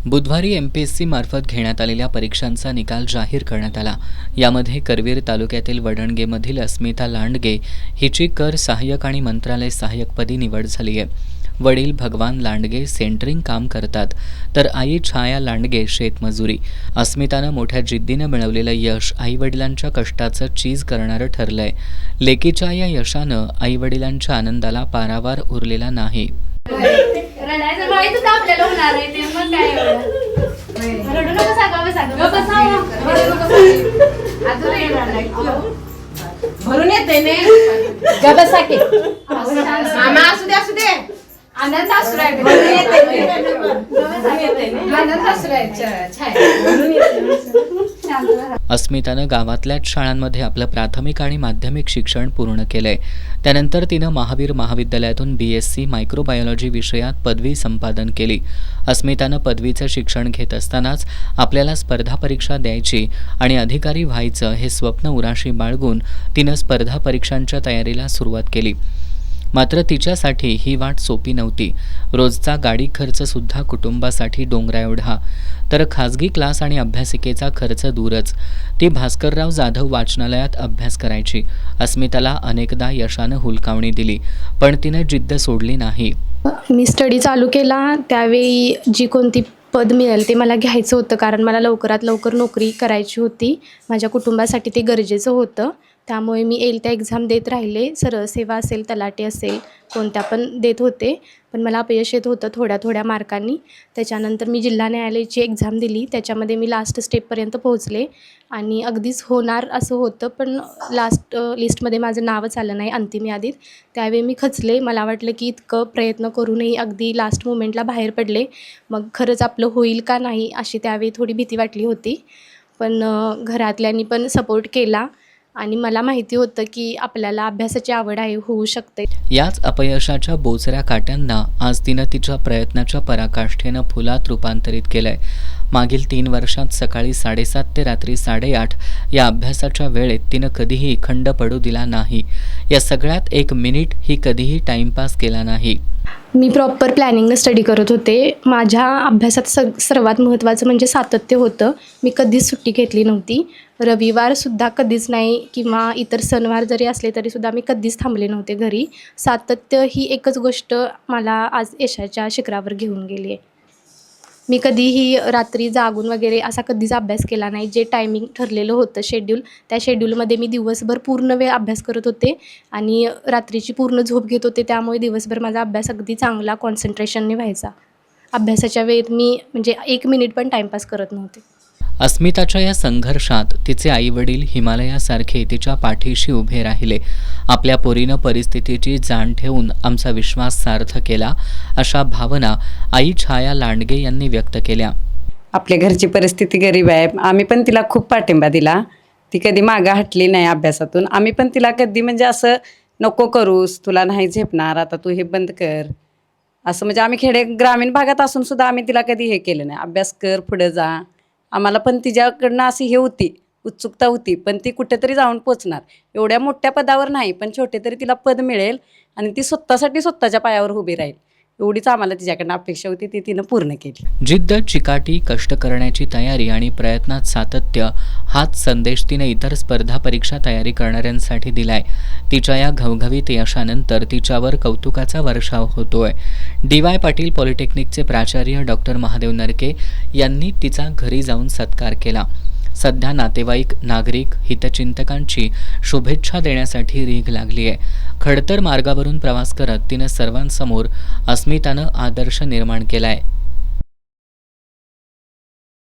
बुधवारी एमपीएससी मार्फत घेण्यात आलेल्या परीक्षांचा निकाल जाहीर करण्यात आला। यामध्ये करवीर तालुक्यातील वडणगेमधील अस्मिता लांडगे हिची कर सहाय्यक आणि मंत्रालय सहाय्यकपदी निवड झाली आहे। वडील भगवान लांडगे सेंटरिंग काम करतात, तर आई छाया लांडगे शेतमजुरी। अस्मितानं मोठ्या जिद्दीनं मिळवलेलं यश आईवडिलांच्या कष्टाचं चीज करणारं ठरलंय। लेकीच्या या यशानं आईवडिलांच्या आनंदाला पारावार उरलेला नाही। रडायचं माहितीच आपल्याला होणार आहे ते मग काय रडू नको भरून येते ने मामा असू दे आनंद असू अस्मितानं गावातल्याच शाळांमध्ये आपलं प्राथमिक आणि माध्यमिक शिक्षण पूर्ण केलंय। त्यानंतर तिनं महावीर महाविद्यालयातून BSc मायक्रोबायोलॉजी विषयात पदवी संपादन केली। अस्मितानं पदवीचं शिक्षण घेत असतानाच आपल्याला स्पर्धा परीक्षा द्यायची आणि अधिकारी व्हायचं हे स्वप्न उराशी बाळगून तिनं स्पर्धा परीक्षांच्या तयारीला सुरुवात केली। मात्र तिच्यासाठी ही वाट सोपी नव्हती। रोजचा गाडी खर्च सुद्धा कुटुंबासाठी डोंगरा एवढा, तर खाजगी क्लास आणि अभ्यासिकेचा खर्च दूरच। ती भास्करराव जाधव वाचनालयात अभ्यास करायची। अस्मिताला अनेकदा यशानं हुलकावणी दिली, पण तिनं जिद्द सोडली नाही। मी स्टडी चालू केला त्यावेळी जी कोणती पद मिळेल ते मला घ्यायचं होतं, कारण मला लवकरात लवकर नोकरी करायची होती। माझ्या कुटुंबासाठी ते गरजेचं होतं, त्यामुळे मी येईल त्या एक्झाम देत राहिले। सरळ सेवा असेल, तलाठी असेल, कोणत्या पण देत होते, पण मला अपयश येत होतं थोड्या मार्कांनी। त्याच्यानंतर मी जिल्हा न्यायालयाची एक्झाम दिली, त्याच्यामध्ये मी लास्ट स्टेपपर्यंत पोहोचले आणि अगदीच होणार असं होतं, पण लास्ट लिस्टमध्ये माझं नावच आलं नाही अंतिम यादीत। त्यावेळी मी खचले। मला वाटलं की इतकं प्रयत्न करूनही अगदी लास्ट मोमेंटला बाहेर पडले, मग खरंच आपलं होईल का नाही अशी त्यावेळी थोडी भीती वाटली होती। पण घरातल्यांनी पण सपोर्ट केला आणि मला माहिती होतं की आपल्याला अभ्यासाची आवड आहे, होऊ शकते। याच अपयशाच्या बोचऱ्या काट्यांना आज तिनं तिच्या प्रयत्नाच्या पराकाष्ठेनं फुलात रूपांतरित केलंय। मागील 3 वर्षात सकाळी 7:30 ते रात्री 8:30 या अभ्यासाच्या वेळेत तिनं कधीही खंड पडू दिला नाही। या सगळ्यात 1 मिनिट ही कधीही टाइमपास केला नाही। मी प्रॉपर प्लॅनिंगनं स्टडी करत होते। माझ्या अभ्यासात सर्वात महत्त्वाचं म्हणजे सातत्य होतं। मी कधीच सुट्टी घेतली नव्हती, रविवारसुद्धा कधीच नाही, किंवा इतर सणवार जरी असले तरीसुद्धा मी कधीच थांबले नव्हते घरी। सातत्य ही एकच गोष्ट मला आज यशाच्या शिखरावर घेऊन गेली आहे। मी कधीही रात्री जागून वगैरे असा कधीच अभ्यास केला नाही। जे टायमिंग ठरलेलं होतं शेड्यूल, त्या शेड्यूलमध्ये मी दिवसभर पूर्ण वेळ अभ्यास करत होते आणि रात्रीची पूर्ण झोप घेत होते, त्यामुळे दिवसभर माझा अभ्यास अगदी चांगला कॉन्सन्ट्रेशनने व्हायचा। अभ्यासाच्या वेळेत मी म्हणजे 1 मिनिट पण टाईमपास करत नव्हते। अस्मिताच्या या संघर्षात तिचे आईवडील हिमालयासारखे तिच्या पाठीशी उभे राहिले। आपल्या पोरीनं परिस्थितीची जाण ठेवून आमचा विश्वास सार्थ केला, अशा भावना आई छाया लांडगे यांनी व्यक्त केल्या। आपल्या घरची परिस्थिती गरीब आहे, आम्ही पण तिला खूप पाठिंबा दिला। ती कधी मागं हटली नाही अभ्यासातून। आम्ही पण तिला कधी म्हणजे असं नको करूस, तुला नाही झेपणार, आता तू हे बंद कर असं, म्हणजे आम्ही ग्रामीण भागात असून सुद्धा आम्ही तिला कधी हे केलं नाही। अभ्यास कर, पुढे जा। आम्हाला पण तिच्याकडनं अशी हे होती, उत्सुकता होती, पण ती कुठेतरी जाऊन पोचणार। एवढ्या मोठ्या पदावर नाही, पण छोटे तरी तिला पद मिळेल आणि ती स्वतःच्या पायावर उभी राहील, एवढीच आम्हाला तिच्याकडनं अपेक्षा होती। ती तिनं पूर्ण केली। जिद्द, चिकाटी, कष्ट करण्याची तयारी आणि प्रयत्नात सातत्य हाच संदेश तिने इतर स्पर्धा परीक्षा तयारी करणाऱ्यांसाठी दिलाय। तिच्या या घवघवीत यशानंतर तिच्यावर कौतुकाचा वर्षाव होतोय। DY पाटील पॉलिटेक्निकचे प्राचार्य डॉक्टर महादेव नरके यांनी तिचा घरी जाऊन सत्कार केला। सध्या नातेवाईक, नागरिक, हितचिंतकांची शुभेच्छा देण्यासाठी रीघ लागली आहे। खडतर मार्गावरून प्रवास करत तिनं सर्वांसमोर अस्मितानं आदर्श निर्माण केलाय।